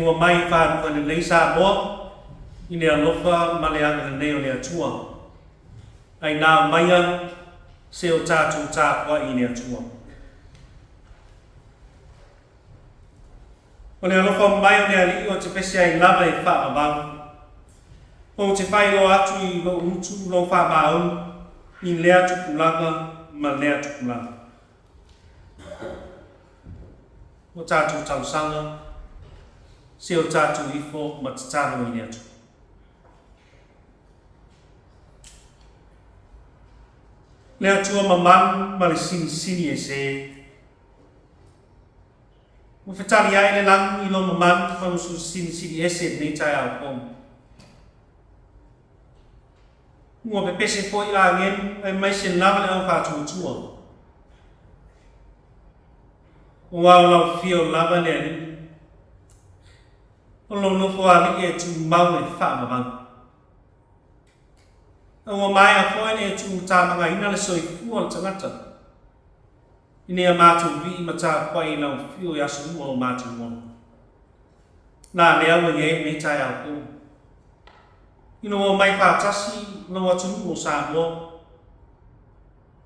mua mai pha phần lấy Samoa in nè lúc Malayang nè nè chua ai nào mai ăn siêu cha chú cha qua in nè chua còn nè lúc mai nè lý do chỉ phải xem làm này phạm bằng ông chỉ phải lo chui lo chú lo phạm bằng in lẽ chú cũng làm mà lẽ chú cũng làm một cha chú chẳng sang siêu cha chú ý phố mà cha người nè chú lẽ chú mà mang mà xin gì sẽ một phải cha ai lên lăng đi lo mà mang mà xin gì sẽ nên cha ao không mua cái pê phôi là nghe ai mấy xin lắm là ông phá chú chúa wowเราfeel là vấn đề ông nó phá đi chú mau để phạm mà bằng ông mai à phôi này chú cha mà ngày nó là sôi cuốn chẳng hạn ini mà chú vị mà cha quay lòng feel ya sống mồ mà chú mồ là nếu mà nghe mấy cha ao không ino mai fa chasi lo chu mo sa mo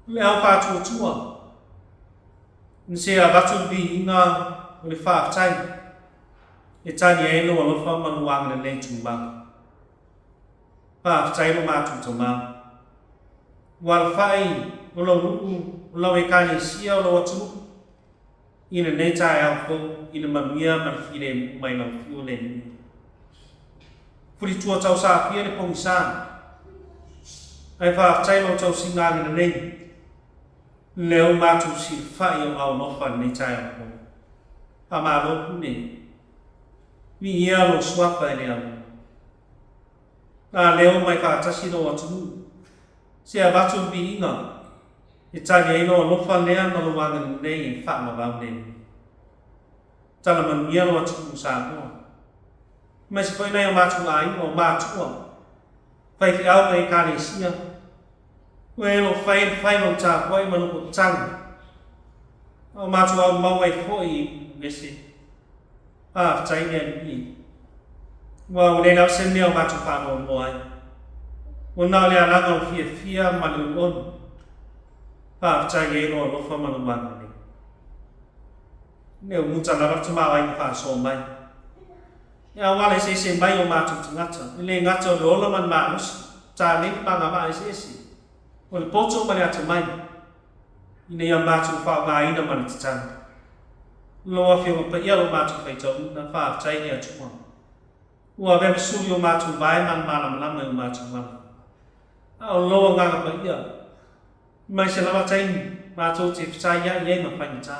le fa chu chu nse a chu bi na le fa chai e cha ni lo lo fa man wang le chu ba fa chai lo ma chu chu ma wal fai lo e ka ni sia lo chu ina ne cha ya ko ina ma mia ma fi le mai lo fi le Puri chua chau sa phía để phong sa, ai phá cháy lo chau sinh ngang lên đây, nếu mà chủ sĩ phải yêu ao nó phần này cháy không, mà lo cũng này, vì ia lo swap vậy nè, nếu mày phá cháy xí lo chú, sẽ bắt chú bị ngờ, thì cháy này nó phần này nó lo vàng lên đây phạm mà vào đây, cháy là mình ia lo chú sa không. Mà chỉ phải này mà chúng ai mà chúa phải thì áo này cả này xia quay nó phải nó chả quay mà nó cũng chăng mà chúa mau quay phôi cái gì cháy đèn gì vào đây nó xem nhiều mà chúng phạm một mùa muốn nào là nó còn phía mà được ôn cháy ghế nó phải mà nó bằng này nếu muốn chẳng là bắt chúng mà anh phải sổ bay ya wale se bayo ma tu ngacha ile ngacha lo la man ma cha ni pa nga ma se wal pocho ma ya mai ine ya ma tu fa ga ina man cha lo fi ma ya lo ma tu fa cho na fa chai ya chu ma wa ve su yo ma tu bai man ma lam ma chu ma lo nga ga pa ya ma se la chai ma tu ti chai ya ye ma fa ni cha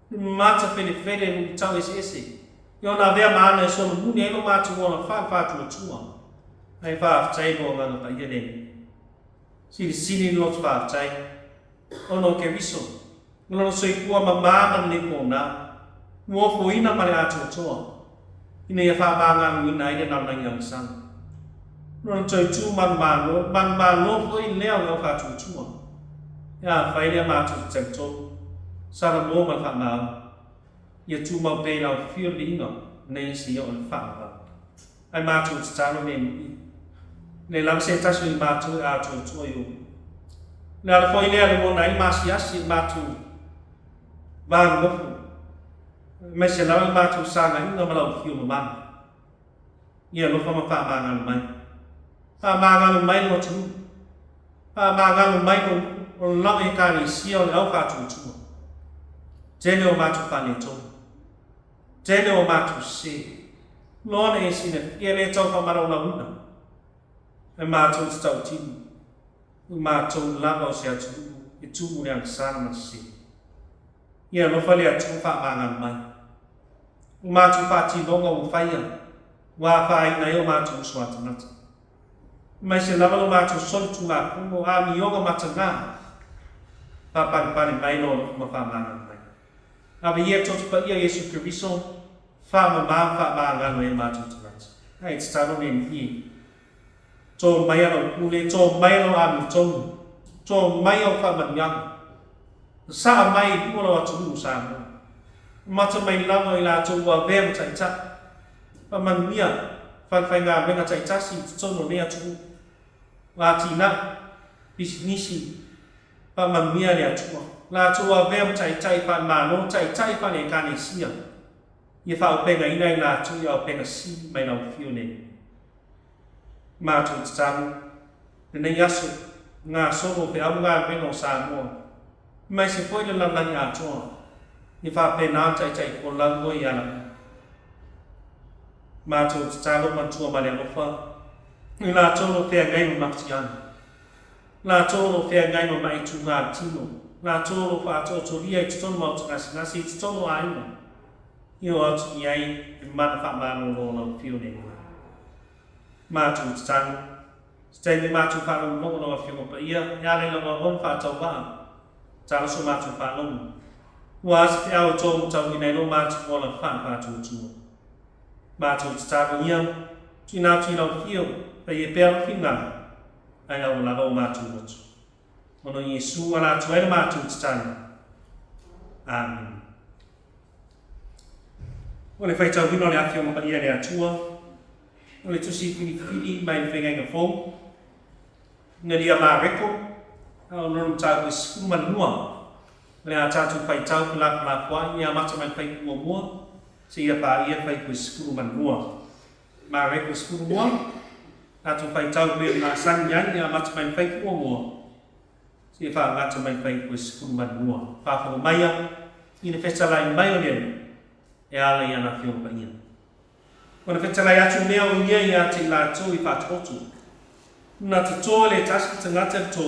ma cha fe ni cha se yo na ve ma ne so mu ne lo ma chu lo fa chu chu ai fa chai bo ma pa ye ne si ni lo fa chai ono ke viso lo so ku ma ne ko na mo fo ina ma ya chu chu ine fa ba nga ni nai de nam na yang sang lo choi chu man ba lo fo in leo lo fa chu chu ya fa ile ma chu chen chu sa ra mo ma fa ma ya chu mau pe lao phiêu lý ngọ nên sử dụng phạm vào ai mà chủ cha nó nên làm xem ta sử mà chủ chủ cho yêu là phơi lẽ là một ngày mà sử mà chủ vàng gốc mà sẽ làm mà chủ sang ngày nó mà làm phiêu mà mang nhiều lúc mà phạm mà ngàn mấy nó chủ mà ngàn mấy cũng làm cái này siêu là áo chủ chủ chế độ mà chủ phản trong chế độ mà chủ sĩ lo này xin là kia lên trong phòng mà đâu lắm nữa mà chủ sầu chim mà chủ làm vào xe chủ đang sang mà sĩ giờ nó phải là chủ phạm mà ngàn mấy mà chủ phạm chỉ có ngầu phải à và phải này mà chủ soát nó mà sẽ làm mà chủ sol chủ là cũng có ami yoga mà chẳng ra và bạn này nó mà phạm mà ngàn bây giờ chúng ta bây giờ Yesu Christ phạm mà ngàn người mà chúng ta hay cha nó nên gì cho mấy ông cũng lên cho mấy ông ăn cho mấy ông phạm bệnh nhân sao mấy cũng là chúng đủ sáng mà cho mấy là người là chúng vào về một chạy chắc man mia fan fai nga menga chai chasi tsono ne atu la tina bisnisi man mia le atu la chua vem chai fan ma no chai fan e kani sia ye fa pe nga ina la chu ya pe nga si mai na fiu ne ma tu tsang ne yasu nga so mo pe am nga pe no sa mo mai se foi le la ya chu ye fa pe na chai ko la go ya la ma tu tsang lo man chu ma le lo fa ni la chu lo pe ngai ma xian la chu lo pe ngai ma mai chu nga chi no la chu lo fa chu ri chu mo na si chu lo ai no yo yai man fa ma no no fiu ne ma tu sang stai ma tu fa no no fiu pa ya le no hon fa chau ba cha su ma tu fa no wa Taeao chong chau ni nei no ma tu la fa chu ma tu sa ko nya chi na fiu pa ye pe fi nga ai au la ma tu no Yesu ala tu ma tu sang amen. Ole fai tau vino le afio ma ia le atua. Ole tusi fili mai whengai ka fōu. Nga lia mā reko. Au norum tau e siku manua. Le a tātu fai tau pila kua ia mata mai fai kua mua. Se ia pā ia fai kua siku manua. Mā reko siku mua. Tātu fai tau pila ngā sanyan ia mata mai fai kua mua. Se ia pā mata mai fai kua siku manua. Pāwhanga maia. Ina whetalai mai o leo. E ala ia na fio pa ia. Kona whetalai atu neo ia ia te la tō I whātotu. Nā te tō le tasi te ngata tō.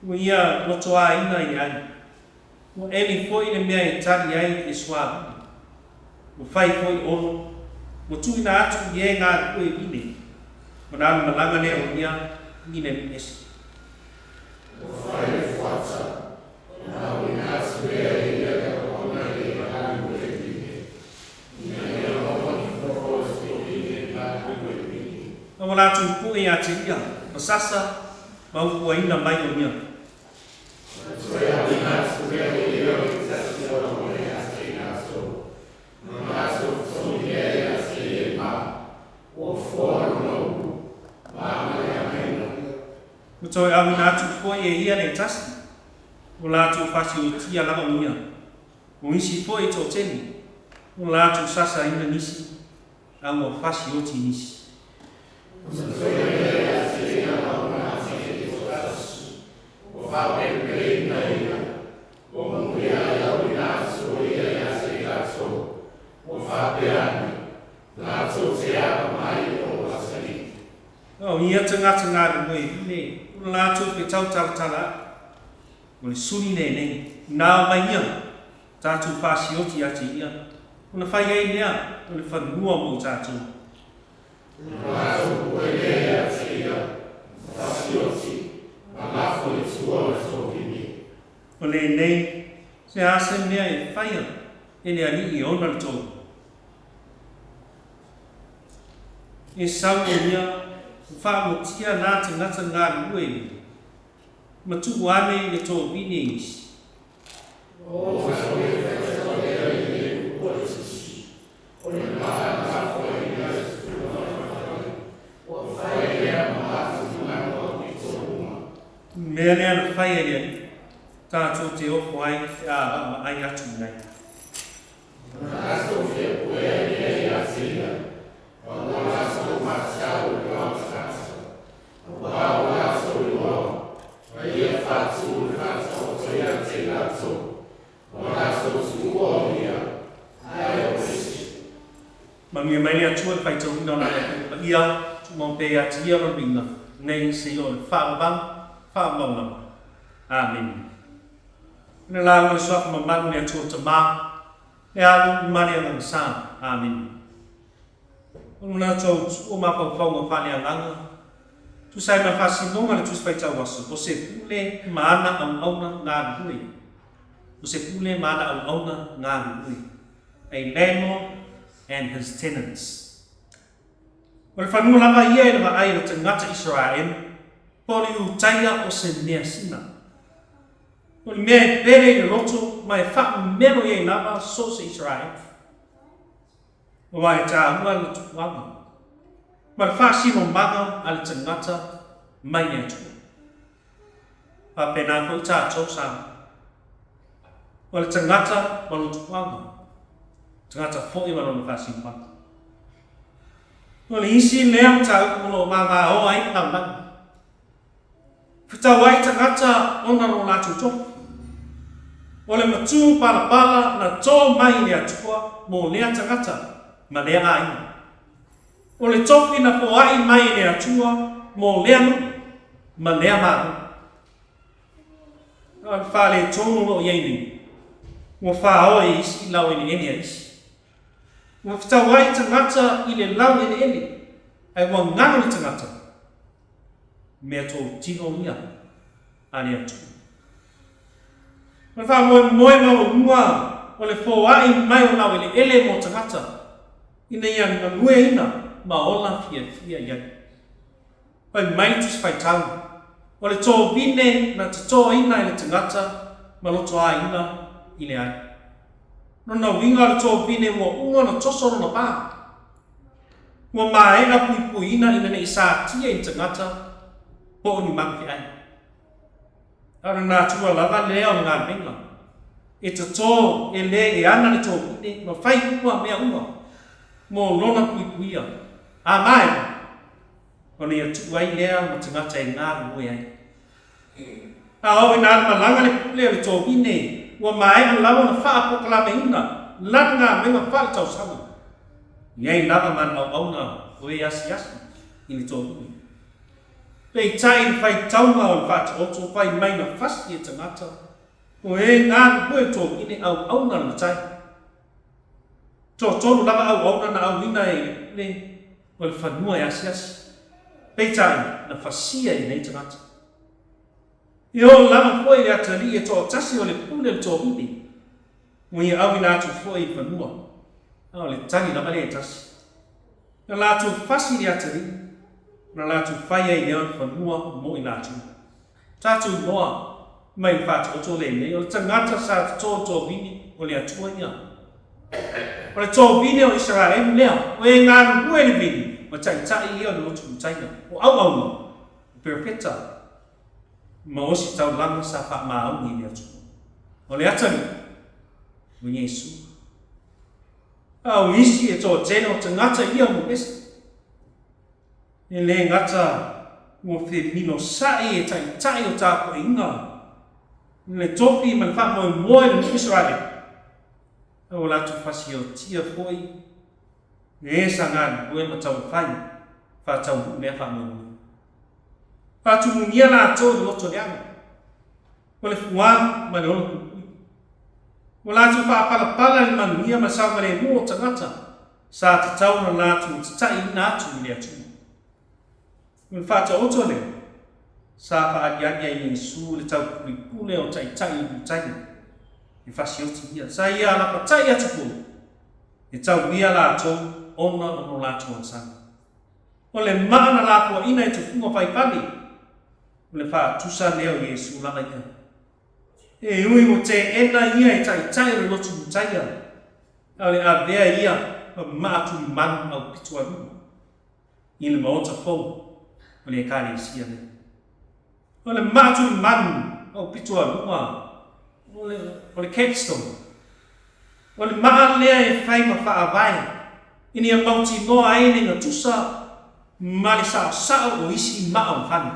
Ua ia loto a ina I ai. Ua eni fōi le mea I tari ai e swabi. Ua whai fōi ono. Ua tui na atu I e ngā koe vine. Ua nā malanga neo ia ine ni esi. Ua whai le whata. Nā wina atu ea ia ka ona le hanu. Ang wala tong puwi atin ia, masasa, maupuay na mayo niya. Mutoy ang natin po iya ni tas, wala tong fasility lang ang niya. Kung isi po ito teni, wala tong sasa ina nisi, ang fasility nisi. Ia tengah-tengah ni, lalu kita cara boleh suni ni, namanya catu fasio dia dia, mana faham dia, boleh faham dua mu catu. Lalu boleh dia fasio si, malah boleh suara sohini. Boleh ni, saya asalnya faham, ini ani ional tu. Insya fa mo tia na ngata ngā lue matu wane le to binings o so le so le o si o le ma na fo le o fa le ma na o ki to me le na fa ye ta to te o fai a ai atu nai na so fe po ye ya sina o na so ma sa o Mangi mai le atua fai tau ina na ia mo pe atia ro binga nei se o fa bang amen na la mo so ma man le atua tama e alu mani ang sa amen una tau o ma pa fa fa le anga tu sai ma fasi no ma tu fai tau waso o se pule mana au na hui o se pule mana au na hui ai lemo and his tenants. Well, whanua lava ia e lawa ai o te ngata Israel, pori u taia o se mea sina. Well, mea pere i roto, mai whau mero i lava so se Israel. Wai cha ua le tuanga. Ma le whaasino manga a le tangata mai nea tua. Pa pena ko i tātou sa. Wa le tangata ma le tuanga. Tangata fo'i ma le whaasino manga. Wa le isi lea ta ulo manga o ai na manga. Fita wai tangata ona no latu tofu. O le matu pala na tō mai nea tua mo lea tangata ma lea ai. O le tofi na po ai mai nea tua mo lea nu ma lea maru. Al whale tōnu lo iei mo wha e isi lau ene ene isi. Mo fita wai tangata i le lau ene ene ai wa ngano le tangata. Mea tō tino ia a lea tua. Ma wha moe mau mua o le fō ai mai o nau ele mo tangata. Ina ia na nue ina ma ola fia iai. Pai mai tis whai tau. O le tō vine na te tō ina i le tangata ma loto a ina i le ai. Nona winga le tō vine mo unga na tosoro na pā. Mo maenga pui ina ina ne isa tia i tangata po o ni mangfi ai. Ara nā tua lava lea o ngā menga. E te tō e le e ana le tō vine ma whai ua mea ua. Mo lona puia. A mai. O ni atu ai lea ma tangata e ngā rue ai. A o ina malanga le pule le tō vine. Ua mai a lawa na wha apokala me ina. Lana ngā menga wha le tau sama. Iei lava man au na o e asi i ni tō vine. Pei tai whai taunga o whata oto whai mai na whasi e tangata. O e ngā rue tō vine au na na tai. Tō tōnu lava au na au ina e le o le whanua e asi. Pei tai na whasia i nei tangata. I o lama fwoi le atari e tō tasi o le pune le tō vine. Mo i au ina atu fwoi i whanua. O le tangi lama le tasi. Na lātu whasi le atari. Na lātu whai ai leo whanua mo i lātu. Tātu noa mai whātu o tō le nei. O le tangata sa tō vine o le atua ia. O le tō vine o Israel lea. O e ngā rue le vine. Ma tai i o le lotu taina. O au no. Perpeta. Ma osi tau langa sa wha maau ni le atu. O le atari. O Yesu. Au isi e tō tēno te ngata ia mo esi. E le ngata mo whi mino sai e tai o tāko inga. Le topi man wha moe le Israel. O latu whasi o tia foi. Ne sa ngā ue ma tau whai. Wha tau mea wha moe. Wha tu mungia la tō le loto leanga. O le fuan ma le ono kukui. O latu wha pala le manuia ma sa mare mua tangata. Sa te tau na latu te tai ina atu i le atu. O le wha ta oto le. Sa wha agi i Yesu le tau kule o tai i butai. I whasi oti ia. Sa ia la patai atu kule. E tau ia la tō ona ono latu o sana. O le maana la kua ina e tufunga whai pali. O le wha tusa leo Yesu lama ia. E ui mo te ena ia e tai o le lotu mutaia. A le a vea ia ma maatu manu au pitua ruma. I le maota fau o le kare isia le. O le maatu manu au pitua ruma. O le capstone. O le maa lea e whai ma wha avai. Ini a mauti noa aene na tusa ma le sao o isi maa o whani.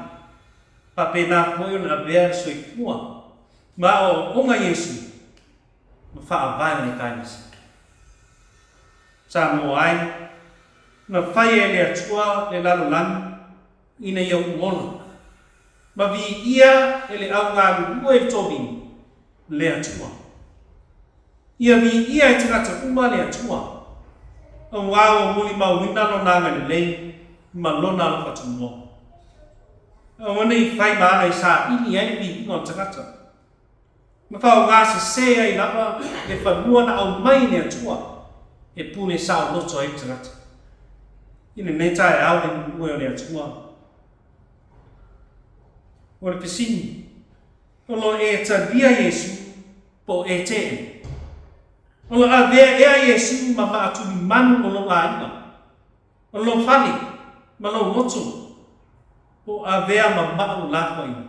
Pa pēnā koe o na vea soi fua. Ma o onga Yesu. Ma wha avai o le kainisi. Sa mo ai. Na whai e le atua le lalo lani. Ina ia uona. Ma vi ia e le au ngā lua e tōbini. Le atua. Ia vi ia e tingata uma le atua. O ngā o muli mauina no nanga ni lei. Ma lona lo patu mo. O wane i whai maana i sa ini ai vi ingo tangata. Ma whao ngā se sea i lapa e whanua na au mai ne atua. E pune sao loto ai tangata. Ine nei tae au e mue o le atua. O le pisini. O lo e ta via Yesu po e te. Olo a vea ea Yesu ma atu ni manu olo a ina. Olo fani, ma lo motu. O a vea ma manu la ko ina.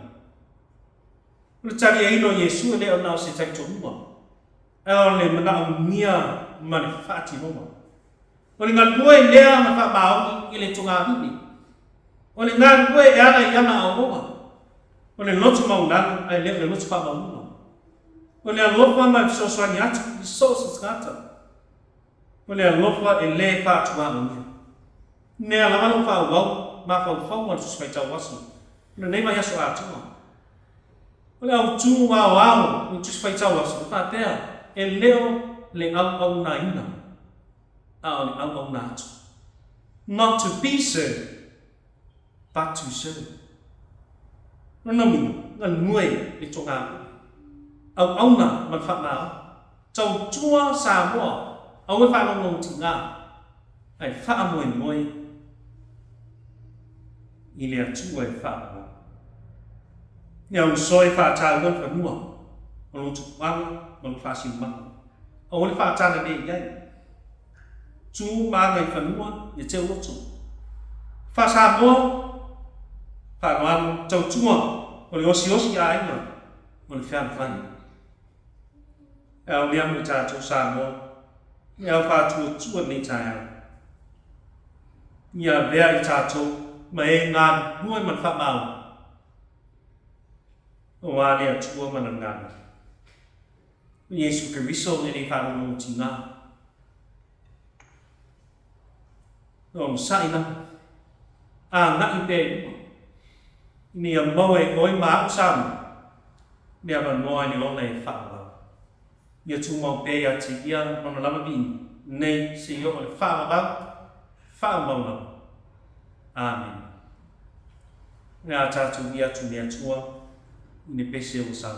Olo tari e ino Yesu le o nao se tai tonua. E o le mana o nia ma le fati noma. O le ngalue lea ma fa mao i le tunga hibi. O le ngalue e ana i ana au noma. O le lotu maunanu ai le lotu fa maunanu. O le alofa mai fisoswani atu i sosa skata. O le alofa e le fa atua unia. Ne alamalo fa wau ma fa ufau wan suspai tau wasu. O le neima yaso atua. O le au tu wau i suspai tau wasu. Fa tea e leo le au na ina. A o le au na atu. Not to be served, but to serve. No nami, ngan nuai le tonga. Au na man fa na chau chua Samoa au fa long long tinga ai fa moi ile atu ai fa nyau soi fa cha ngon fa mua long chu wang long fa sim ma au le fa cha na de yai chu ma ngai fa mua ye cheu lo chu fa Samoa fa wan chau chua o le osi ai ma o le fa fa El liam ni Taeao Samoa, el fa tu ni Taeao. Ia vea i Taeao, ma e ngā nuai man fa mau. O wā lea tua man ngā. Yesu Kristo e ni fa no ti ngā. O msai na. A ngā i pe. Ni a mau e oi ma au sam. Ni a man moa ni Lole fa mau. Ia tu mau pe ia ti ia mana lama bin nei se yo le fa mau na. Amen. Nga ta tu ia tu ia tua ni pese o sa.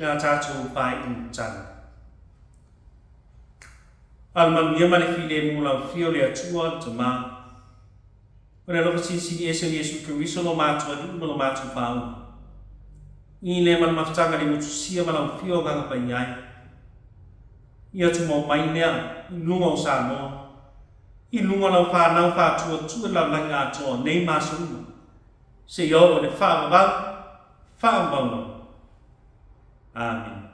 ngā tātou whai tana. Alman mia le file mula fio le atua te mā. Ora lofa sisi Yesu Kiriso lo mātua di lo mātua pāu. I le man maftanga le mutusia malau fio nganga pai ai. Ia tu mo mai nea i lunga o Samoa. I lunga lau whanau whātua tua lau langi atoa nei māsuru. Se yo o le whaamabau. Amen.